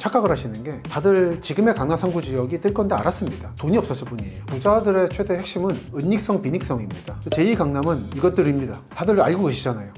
착각을 하시는 게 다들 지금의 강남 3구 지역이 뜰 건데 알았습니다. 돈이 없었을 뿐이에요. 부자들의 최대 핵심은 은닉성, 비닉성입니다. 제2강남은 이것들입니다. 다들 알고 계시잖아요.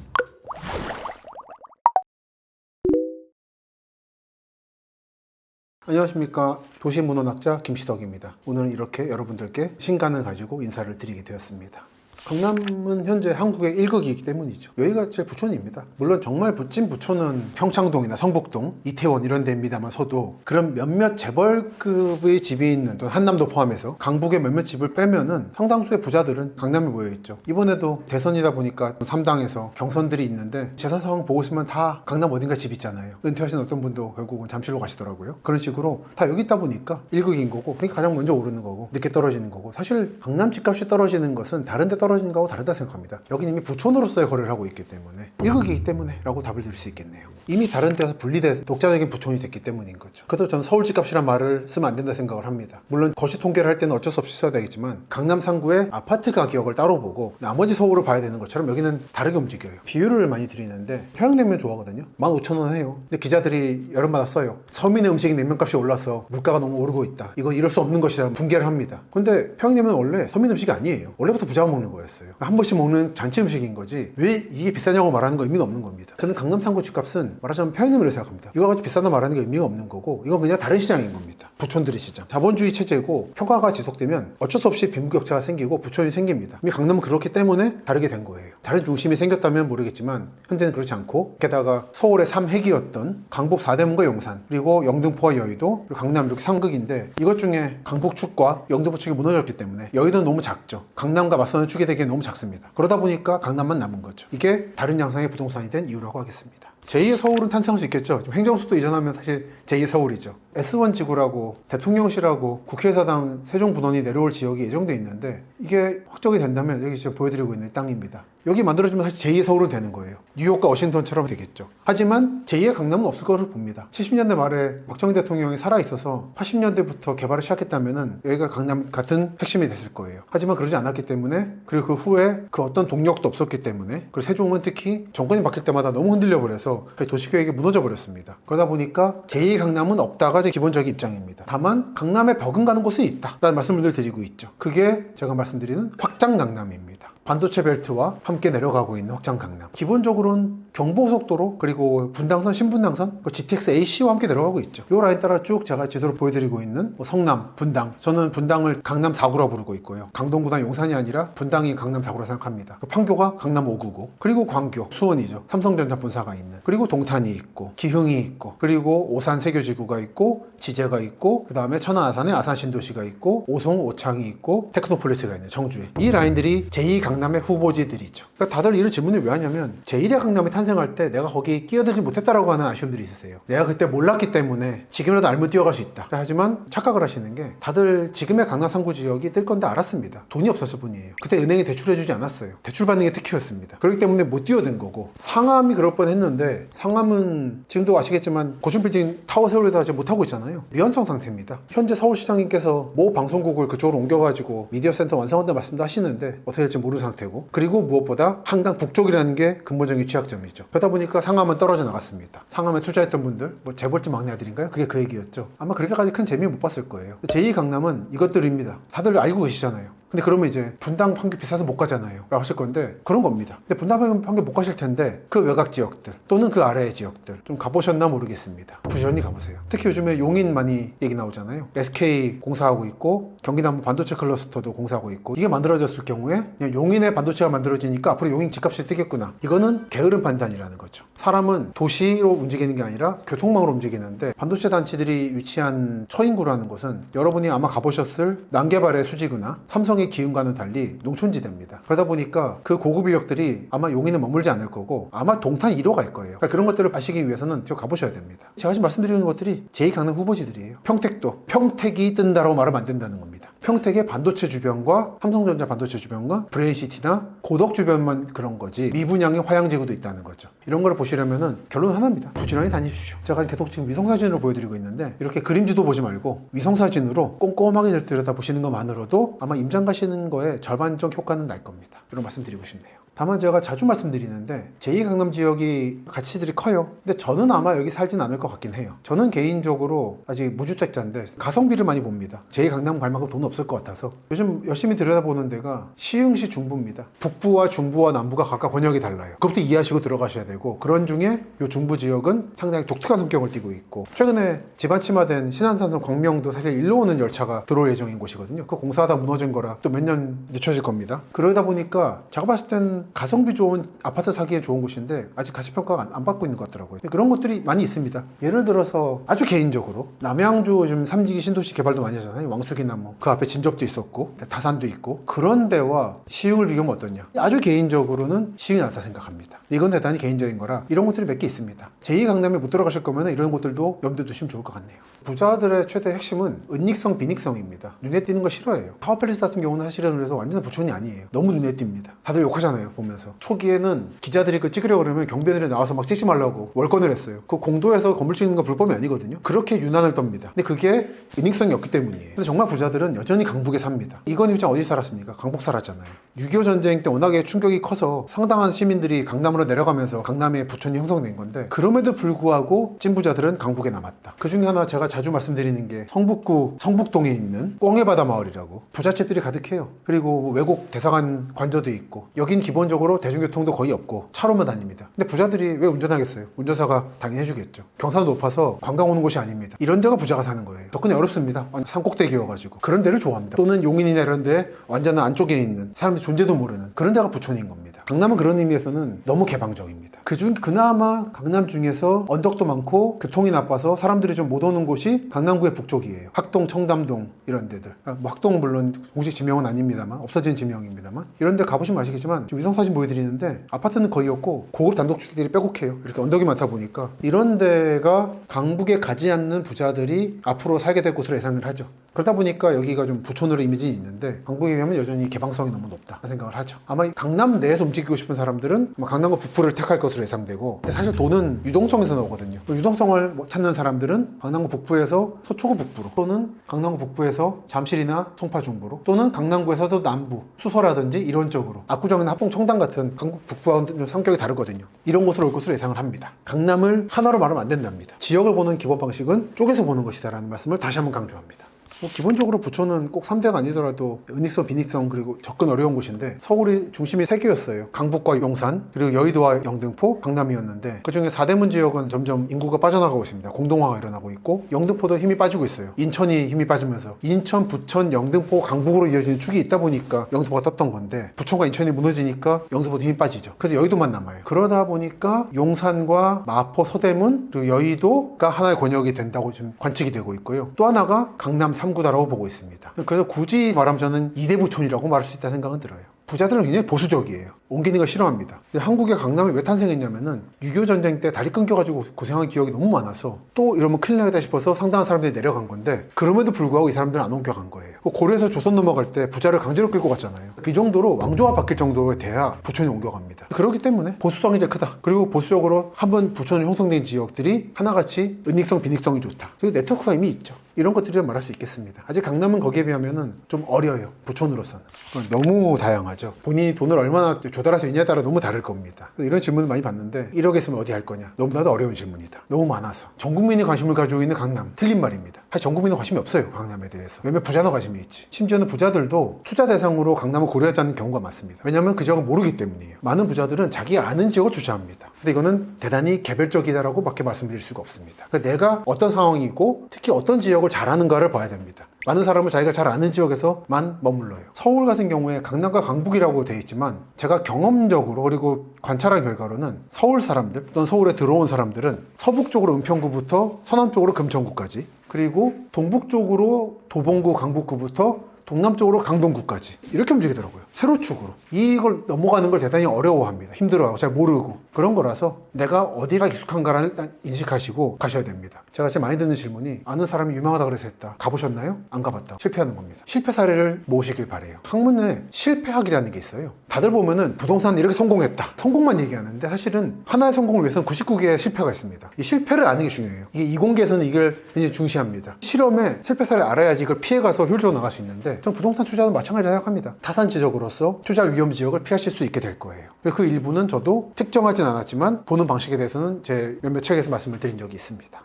안녕하십니까. 도시문헌학자 김시덕입니다. 오늘은 이렇게 여러분들께 신간을 가지고 인사를 드리게 되었습니다. 강남은 현재 한국의 1극이기 때문이죠. 여기가 제일 부촌입니다. 물론 정말 찐 부촌은 평창동이나 성북동, 이태원 이런 데입니다만 서도 그런 몇몇 재벌급의 집이 있는 또 한남도 포함해서 강북의 몇몇 집을 빼면은 상당수의 부자들은 강남에 모여있죠. 이번에도 대선이다 보니까 3당에서 경선들이 있는데 재산 상황 보고 있으면 다 강남 어딘가 집 있잖아요. 은퇴하신 어떤 분도 결국은 잠실로 가시더라고요. 그런 식으로 다 여기 있다 보니까 1극인 거고 그게 가장 먼저 오르는 거고 늦게 떨어지는 거고, 사실 강남 집값이 떨어지는 것은 다른 데 떨어지는 거하고 다르다 생각합니다. 여기는 이미 부촌으로서의 거래를 하고 있기 때문에 1극이기 때문에 라고 답을 드릴 수 있겠네요. 이미 다른 데서 분리돼 독자적인 부촌이 됐기 때문인 거죠. 그래서 저는 서울 집값이란 말을 쓰면 안 된다 생각을 합니다. 물론 거시 통계를 할 때는 어쩔 수 없이 써야 되겠지만 강남 3구의 아파트 가격을 따로 보고 나머지 서울을 봐야 되는 것처럼 여기는 다르게 움직여요. 비유를 많이 드리는데 평양냉면 좋아하거든요. 15,000원 해요. 근데 기자들이 여름마다 써요. 서민의 음식이 냉면값이 올라서 물가가 너무 오르고 있다. 이건 이럴 수 없는 것이라는 붕괴를 합니다. 근데 평양냉면 원래 서민 음식이 아니에요. 원래부터 부자가 먹는 거였어요. 한 번씩 먹는 잔치 음식인 거지 왜 이게 비싸냐고 말하는 거 의미가 없는 겁니다. 저는 강남 3구 집값은 말하자면 평양냉면이라고 생각합니다. 이거 가지고 비싸다 말하는 게 의미가 없는 거고 이건 그냥 다른 시장인 겁니다. 부촌들의 시장. 자본주의 체제고 평가가 지속되면 어쩔 수 없이 빈부격차가 생기고 부촌이 생깁니다. 이미 강남은 그렇기 때문에 다르게 된 거예요. 다른 중심이 생겼다면 모르겠지만 현재는 그렇지 않고, 게다가 서울의 3핵이었던 강북 4대문과 용산, 그리고 영등포와 여의도, 그리고 강남 이렇게 3극인데 이것 중에 강북 축과 영등포 축이 무너졌기 때문에 여의도는 너무 작죠. 강남과 맞서는 축이 되기에 너무 작습니다. 그러다 보니까 강남만 남은 거죠. 이게 다른 양상의 부동산이 된 이유라고 하겠습니다. 제2의 서울은 탄생할 수 있겠죠. 행정수도 이전하면 사실 제2의 서울이죠. S1 지구라고 대통령실하고 국회의사당 세종분원이 내려올 지역이 예정돼 있는데 이게 확정이 된다면 여기 지금 보여드리고 있는 땅입니다. 여기 만들어지면 사실 제2의 서울은 되는 거예요. 뉴욕과 워싱턴처럼 되겠죠. 하지만 제2의 강남은 없을 거로 봅니다. 70년대 말에 박정희 대통령이 살아있어서 80년대부터 개발을 시작했다면 여기가 강남 같은 핵심이 됐을 거예요. 하지만 그러지 않았기 때문에, 그리고 그 후에 그 어떤 동력도 없었기 때문에, 그리고 세종은 특히 정권이 바뀔 때마다 너무 흔들려 버려서 도시계획이 무너져 버렸습니다. 그러다 보니까 제2의 강남은 없다가 제 기본적인 입장입니다. 다만 강남에 버금가는 곳은 있다 라는 말씀을 늘 드리고 있죠. 그게 제가 말씀드리는 확장 강남입니다. 반도체 벨트와 함께 내려가고 있는 확장 강남. 기본적으로는 경부고속도로, 그리고 분당선, 신분당선, GTX AC와 함께 내려가고 있죠. 이 라인 따라 쭉 제가 지도로 보여드리고 있는 성남, 분당. 저는 분당을 강남 4구라 부르고 있고요. 강동구나 용산이 아니라 분당이 강남 4구라 생각합니다. 판교가 강남 5구고, 그리고 광교, 수원이죠. 삼성전자 본사가 있는. 그리고 동탄이 있고, 기흥이 있고, 그리고 오산 세교지구가 있고, 지제가 있고, 그 다음에 천안 아산에 아산신도시가 있고, 오송 오창이 있고, 테크노폴리스가 있는 청주에. 이 라인들이 제2 강남의 후보지들이죠. 그러니까 다들 이런 질문을 왜 하냐면 제1의 강남이 탄생할 때 내가 거기 끼어들지 못했다라고 하는 아쉬움들이 있으세요. 내가 그때 몰랐기 때문에 지금이라도 알면 뛰어갈 수 있다. 하지만 착각을 하시는 게 다들 지금의 강남 3구 지역이 뜰 건데 알았습니다. 돈이 없었을 뿐이에요. 그때 은행이 대출해주지 않았어요. 대출받는 게 특효였습니다. 그렇기 때문에 못 뛰어든 거고, 상암이 그럴 뻔했는데 상암은 지금도 아시겠지만 고층빌딩 타워 세우려다 아직 못하고 있잖아요. 미완성 상태입니다. 현재 서울시장님께서 모 방송국을 그쪽으로 옮겨가지고 미디어센터 완성한다는 말씀도 하시는데 어떻게 될지 모르는 상태고, 그리고 무엇보다 한강 북쪽이라는 게 근본적인 취약점이죠. 그러다 보니까 상암은 떨어져 나갔습니다. 상암에 투자했던 분들, 뭐 재벌집 막내 아들인가요? 그게 그 얘기였죠. 아마 그렇게까지 큰 재미 못 봤을 거예요. 제2 강남은 이것들입니다. 다들 알고 계시잖아요. 근데 그러면 이제 분당 판교 비싸서 못 가잖아요 라고 하실 건데 그런 겁니다. 근데 분당 판교 못 가실 텐데 그 외곽 지역들 또는 그 아래의 지역들 좀 가보셨나 모르겠습니다. 부지런히 가보세요. 특히 요즘에 용인 많이 얘기 나오잖아요. SK 공사하고 있고 경기남부 반도체 클러스터도 공사하고 있고, 이게 만들어졌을 경우에 그냥 용인의 반도체가 만들어지니까 앞으로 용인 집값이 뛰겠구나. 이거는 게으른 판단이라는 거죠. 사람은 도시로 움직이는 게 아니라 교통망으로 움직이는데, 반도체 단지들이 위치한 처인구라는 곳은 여러분이 아마 가보셨을 난개발의 수지구나 삼성의 기흥과는 달리 농촌지대입니다. 그러다 보니까 그 고급 인력들이 아마 용인에 머물지 않을 거고 아마 동탄 1호 갈 거예요. 그러니까 그런 것들을 아시기 위해서는 저 가보셔야 됩니다. 제가 지금 말씀드리는 것들이 제2 강남 후보지들이에요. 평택도 평택이 뜬다라고 말하면 안 된다는 겁니다. 평택의 반도체 주변과 삼성전자 반도체 주변과 브레인시티나 고덕 주변만 그런 거지 미분양의 화양지구도 있다는 거죠. 이런 걸 보시려면은 결론 하나입니다. 부지런히 다니십시오. 제가 계속 지금 위성사진으로 보여드리고 있는데 이렇게 그림지도 보지 말고 위성사진으로 꼼꼼하게 들여다보시는 것만으로도 아마 임장 가시는 거에 절반적 효과는 날 겁니다. 이런 말씀 드리고 싶네요. 다만 제가 자주 말씀드리는데 제2강남 지역이 가치들이 커요. 근데 저는 아마 여기 살진 않을 것 같긴 해요. 저는 개인적으로 아직 무주택자인데 가성비를 많이 봅니다. 제2강남 갈 만큼 돈 없을 것 같아서 요즘 열심히 들여다보는 데가 시흥시 중부입니다. 북부와 중부와 남부가 각각 권역이 달라요. 그것부터 이해하시고 들어가셔야 되고 그런 중에 이 중부 지역은 상당히 독특한 성격을 띠고 있고 최근에 집안침하된 신안산선 광명도 사실 일로 오는 열차가 들어올 예정인 곳이거든요. 그 공사하다 무너진 거라 또 몇 년 늦춰질 겁니다. 그러다 보니까 제가 봤을 땐 가성비 좋은 아파트 사기에 좋은 곳인데 아직 가치평가가 안 받고 있는 것 같더라고요. 그런 것들이 많이 있습니다. 예를 들어서 아주 개인적으로 남양주 지금 3지기 신도시 개발도 많이 하잖아요. 왕숙이나 뭐 그 앞에 진접도 있었고 다산도 있고 그런 데와 시흥을 비교하면 어떠냐. 아주 개인적으로는 시흥이 낫다 생각합니다. 이건 대단히 개인적인 거라 이런 것들이 몇 개 있습니다. 제2강남에 못 들어가실 거면 이런 것들도 염두에 두시면 좋을 것 같네요. 부자들의 최대 핵심은 은닉성, 비닉성입니다. 눈에 띄는 거 싫어해요. 타워팰리스 같은 경우는 사실은 그래서 완전 부촌이 아니에요. 너무 눈에 띕니다. 다들 욕하잖아요, 보면서. 초기에는 기자들이 그 찍으려고 그러면 경비원들이 나와서 막 찍지 말라고 월권을 했어요. 그 공도에서 건물 찍는 건 불법이 아니거든요. 그렇게 유난을 떱니다. 근데 그게 은닉성이 없기 때문이에요. 근데 정말 부자들은 여전히 강북에 삽니다. 이건희 회장 어디 살았습니까? 강북 살았잖아요. 6.25 전쟁 때 워낙에 충격이 커서 상당한 시민들이 강남으로 내려가면서 강남의 부촌이 형성된 건데 그럼에도 불구하고 찐부자들은 강북에 남았다. 그 중에 하나 제가 자주 말씀드리는 게 성북구 성북동에 있는 꽝해바다 마을이라고 부잣집들이 가득해요. 그리고 외국 대사관 관저도 있고 여긴 기본적으로 대중교통도 거의 없고 차로만 다닙니다. 근데 부자들이 왜 운전하겠어요? 운전사가 당연히 해주겠죠. 경사도 높아서 관광 오는 곳이 아닙니다. 이런 데가 부자가 사는 거예요. 접근이 어렵습니다. 산꼭대기여가지고 그런 데를 좋아합니다. 또는 용인이나 이런 데 완전 안쪽에 있는 사람들이 존재도 모르는 그런 데가 부촌인 겁니다. 강남은 그런 의미에서는 너무 개방적입니다. 그중 그나마 강남 중에서 언덕도 많고 교통이 나빠서 사람들이 좀 못 오는 곳이 강남구의 북쪽이에요. 학동, 청담동 이런 데들. 뭐 학동은 물론 공식 지명은 아닙니다만 없어진 지명입니다만 이런 데 가보시면 아시겠지만 지금 위성사진 보여드리는데 아파트는 거의 없고 고급 단독주택들이 빼곡해요. 이렇게 언덕이 많다 보니까 이런 데가 강북에 가지 않는 부자들이 앞으로 살게 될 곳으로 예상을 하죠. 그러다 보니까 여기가 좀 부촌으로 이미지 있는데 강북에 비하면 여전히 개방성이 너무 높다 생각을 하죠. 아마 강남 내에서 움직이고 싶은 사람들은 강남과 북부를 택할 것으로 예상되고 사실 돈은 유동성에서 나오거든요. 유동성을 찾는 사람들은 강남구 북부에서 서초구 북부로 또는 강남구 북부에서 잠실이나 송파 중부로 또는 강남구에서도 남부 수서라든지 이런 쪽으로 압구정이나 합동 청담 같은 강북 북부와는 성격이 다르거든요. 이런 곳으로 올 것으로 예상을 합니다. 강남을 하나로 말하면 안 된답니다. 지역을 보는 기본 방식은 쪼개서 보는 것이다라는 말씀을 다시 한번 강조합니다. 기본적으로 부촌은 꼭 3대가 아니더라도 은닉성, 비닉성 그리고 접근 어려운 곳인데 서울이 중심이 3개였어요. 강북과 용산 그리고 여의도와 영등포, 강남이었는데 그중에 4대문 지역은 점점 인구가 빠져나가고 있습니다. 공동화가 일어나고 있고 영등포도 힘이 빠지고 있어요. 인천이 힘이 빠지면서 인천, 부천, 영등포, 강북으로 이어지는 축이 있다 보니까 영등포가 떴던 건데 부천과 인천이 무너지니까 영등포도 힘이 빠지죠. 그래서 여의도만 남아요. 그러다 보니까 용산과 마포, 서대문 그리고 여의도가 하나의 권역이 된다고 지금 관측이 되고 있고요. 또 하나가 강남 3구다라고 보고 있습니다. 그래서 굳이 말하면 저는 2대 부촌이라고 말할 수 있다는 생각은 들어요. 부자들은 굉장히 보수적이에요. 옮기는 걸 싫어합니다. 근데 한국의 강남이 왜 탄생했냐면은 6.25 전쟁 때 다리 끊겨가지고 고생한 기억이 너무 많아서 또 이러면 큰일 나겠다 싶어서 상당한 사람들이 내려간 건데 그럼에도 불구하고 이 사람들은 안 옮겨간 거예요. 고려에서 조선 넘어갈 때 부자를 강제로 끌고 갔잖아요. 그 정도로 왕조가 바뀔 정도에 돼야 부촌이 옮겨갑니다. 그렇기 때문에 보수성이 제일 크다. 그리고 보수적으로 한번 부촌이 형성된 지역들이 하나같이 은닉성, 비닉성이 좋다. 그리고 네트워크가 이미 있죠. 이런 것들을 말할 수 있겠습니다. 아직 강남은 거기에 비하면은 좀 어려요. 부촌으로서는. 너무 다양하죠. 본인이 돈을 얼마나 조달할 수 있냐에 따라 너무 다를 겁니다. 이런 질문을 많이 받는데 1억 있으면 어디 할 거냐? 너무나도 어려운 질문이다. 너무 많아서. 전 국민이 관심을 가지고 있는 강남. 틀린 말입니다. 사실 전 국민은 관심이 없어요. 강남에 대해서. 몇몇 부자나 관심이 있지. 심지어는 부자들도 투자 대상으로 강남을 고려하지 않는 경우가 많습니다. 왜냐하면 그 지역을 모르기 때문이에요. 많은 부자들은 자기가 아는 지역을 투자합니다. 근데 이거는 대단히 개별적이다라고 밖에 말씀드릴 수가 없습니다. 그러니까 내가 어떤 상황이고 특히 어떤 지역을 잘하는가를 봐야 됩니다. 많은 사람은 자기가 잘 아는 지역에서만 머물러요. 서울 같은 경우에 강남과 강북이라고 되어 있지만 제가 경험적으로 그리고 관찰한 결과로는 서울 사람들 또는 서울에 들어온 사람들은 서북 쪽으로 은평구부터 서남 쪽으로 금천구까지 그리고 동북 쪽으로 도봉구, 강북구부터 동남쪽으로 강동구까지 이렇게 움직이더라고요. 세로축으로. 이걸 넘어가는 걸 대단히 어려워합니다. 힘들어하고 잘 모르고 그런 거라서 내가 어디가 익숙한가를 일단 인식하시고 가셔야 됩니다. 제가 제일 많이 듣는 질문이 아는 사람이 유명하다 그래서 했다. 가보셨나요? 안 가봤다. 실패하는 겁니다. 실패 사례를 모으시길 바래요. 학문에 실패학이라는 게 있어요. 다들 보면은 부동산 이렇게 성공했다. 성공만 얘기하는데 사실은 하나의 성공을 위해서는 99개의 실패가 있습니다. 이 실패를 아는 게 중요해요. 이게 이공계에서는 이걸 굉장히 중시합니다. 실험에 실패 사례를 알아야지 이걸 피해가서 효율적으로 나갈 수 있는데 전 부동산 투자는 마찬가지라고 생각합니다. 타산지적으로서 투자 위험 지역을 피하실 수 있게 될 거예요. 그리고 그 일부는 저도 특정하진 않았지만 보는 방식에 대해서는 제 몇몇 책에서 말씀을 드린 적이 있습니다.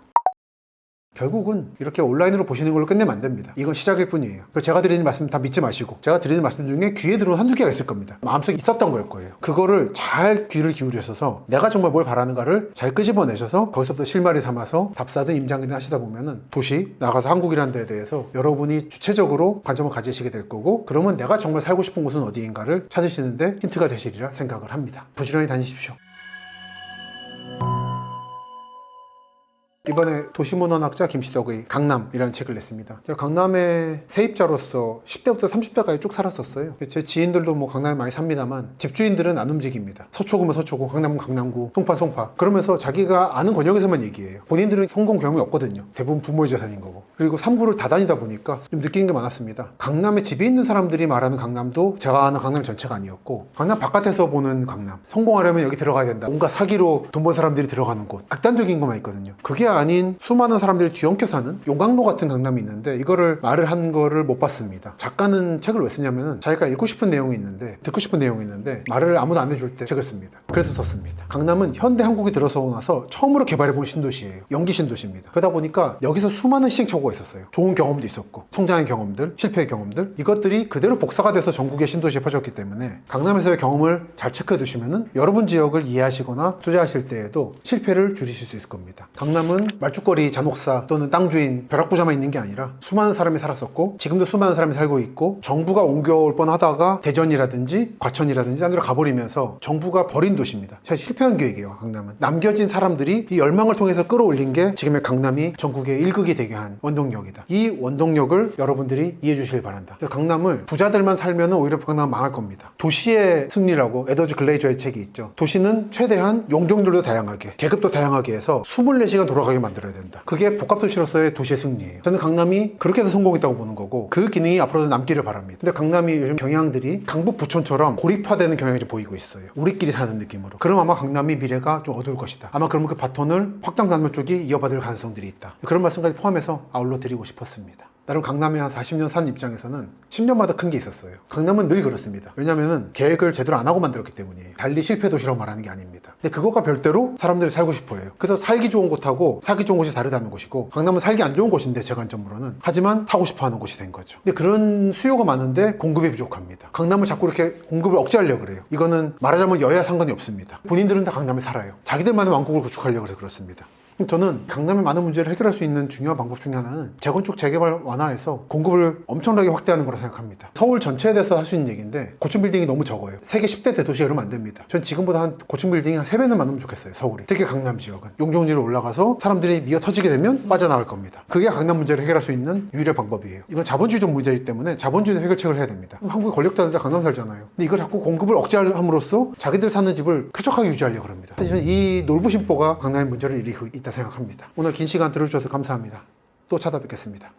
결국은 이렇게 온라인으로 보시는 걸로 끝내면 안 됩니다. 이건 시작일 뿐이에요. 제가 드리는 말씀 다 믿지 마시고 제가 드리는 말씀 중에 귀에 들어온 한두 개가 있을 겁니다. 마음속에 있었던 걸 거예요. 그거를 잘 귀를 기울여셔서 내가 정말 뭘 바라는가를 잘 끄집어내셔서 거기서부터 실마리 삼아서 답사든 임장이든 하시다 보면은 도시 나가서 한국이라는 데에 대해서 여러분이 주체적으로 관점을 가지시게 될 거고 그러면 내가 정말 살고 싶은 곳은 어디인가를 찾으시는데 힌트가 되시리라 생각을 합니다. 부지런히 다니십시오. 이번에 도시문헌학자 김시덕의 강남이라는 책을 냈습니다. 제가 강남의 세입자로서 10대부터 30대까지 쭉 살았었어요. 제 지인들도 뭐 강남에 많이 삽니다만 집주인들은 안 움직입니다. 서초구면 서초구, 강남은 강남구, 송파 송파. 그러면서 자기가 아는 권역에서만 얘기해요. 본인들은 성공 경험이 없거든요. 대부분 부모의 재산인 거고. 그리고 3구를 다 다니다 보니까 좀 느끼는 게 많았습니다. 강남에 집이 있는 사람들이 말하는 강남도 제가 아는 강남 전체가 아니었고 강남 바깥에서 보는 강남. 성공하려면 여기 들어가야 된다. 온갖 사기로 돈 번 사람들이 들어가는 곳. 극단적인 것만 있거든요. 그게 아닌 수많은 사람들이 뒤엉켜 사는 용광로 같은 강남이 있는데 이거를 말을 한 거를 못 봤습니다. 작가는 책을 왜 쓰냐면은 자기가 읽고 싶은 내용이 있는데 듣고 싶은 내용이 있는데 말을 아무도 안 해줄 때 책을 씁니다. 그래서 썼습니다. 강남은 현대 한국이 들어서 나서 처음으로 개발해본 신도시예요. 연기 신도시입니다. 그러다 보니까 여기서 수많은 시행착오가 있었어요. 좋은 경험도 있었고 성장의 경험들, 실패의 경험들 이것들이 그대로 복사가 돼서 전국의 신도시에 퍼졌기 때문에 강남에서의 경험을 잘 체크해 두시면은 여러분 지역을 이해하시거나 투자하실 때에도 실패를 줄이실 수 있을 겁니다. 강남은 말죽거리 잔혹사 또는 땅주인 벼락부자만 있는 게 아니라 수많은 사람이 살았었고 지금도 수많은 사람이 살고 있고 정부가 옮겨올 뻔하다가 대전이라든지 과천이라든지 딴 데로 가버리면서 정부가 버린 도시입니다. 사실 실패한 계획이에요. 강남은 남겨진 사람들이 이 열망을 통해서 끌어올린 게 지금의 강남이 전국의 1극이 되게 한 원동력이다. 이 원동력을 여러분들이 이해해 주시길 바란다. 그래서 강남을 부자들만 살면 오히려 강남 망할 겁니다. 도시의 승리라고 에더즈 글레이저의 책이 있죠. 도시는 최대한 용적률도 다양하게 계급도 다양하게 해서 24시간 돌아가게 만들어야 된다. 그게 복합도시로서의 도시의 승리예요. 저는 강남이 그렇게 해서 성공했다고 보는 거고 그 기능이 앞으로도 남기를 바랍니다. 근데 강남이 요즘 경향들이 강북 부촌처럼 고립화되는 경향이 좀 보이고 있어요. 우리끼리 사는 느낌으로. 그럼 아마 강남이 미래가 좀 어두울 것이다. 아마 그러면 그 바톤을 확장단면 쪽이 이어받을 가능성들이 있다. 그런 말씀까지 포함해서 아울러 드리고 싶었습니다. 나름 강남에 한 40년 산 입장에서는 10년마다 큰 게 있었어요. 강남은 늘 그렇습니다. 왜냐면은 계획을 제대로 안 하고 만들었기 때문이에요. 달리 실패 도시라고 말하는 게 아닙니다. 근데 그것과 별도로 사람들이 살고 싶어 해요. 그래서 살기 좋은 곳하고 사기 좋은 곳이 다르다는 곳이고 강남은 살기 안 좋은 곳인데 제 관점으로는 하지만 사고 싶어 하는 곳이 된 거죠. 근데 그런 수요가 많은데 공급이 부족합니다. 강남을 자꾸 이렇게 공급을 억제하려고 그래요. 이거는 말하자면 여야 상관이 없습니다. 본인들은 다 강남에 살아요. 자기들만의 왕국을 구축하려고 해서 그렇습니다. 저는 강남의 많은 문제를 해결할 수 있는 중요한 방법 중에 하나는 재건축 재개발 완화해서 공급을 엄청나게 확대하는 거라고 생각합니다. 서울 전체에 대해서 할 수 있는 얘기인데 고층 빌딩이 너무 적어요. 세계 10대 대도시가 이러면 안 됩니다. 전 지금보다 한 고층 빌딩이 한 3배는 많으면 좋겠어요. 서울이. 특히 강남 지역은. 용적률이 올라가서 사람들이 미어 터지게 되면 빠져나갈 겁니다. 그게 강남 문제를 해결할 수 있는 유일한 방법이에요. 이건 자본주의적 문제이기 때문에 자본주의 해결책을 해야 됩니다. 한국의 권력자들 다 강남 살잖아요. 근데 이걸 자꾸 공급을 억제함으로써 자기들 사는 집을 쾌적하게 유지하려고 합니다. 사실 저는 이 놀부심보가 강남의 문제를 일으키고 있다 생각합니다. 오늘 긴 시간 들어주셔서 감사합니다. 또 찾아뵙겠습니다.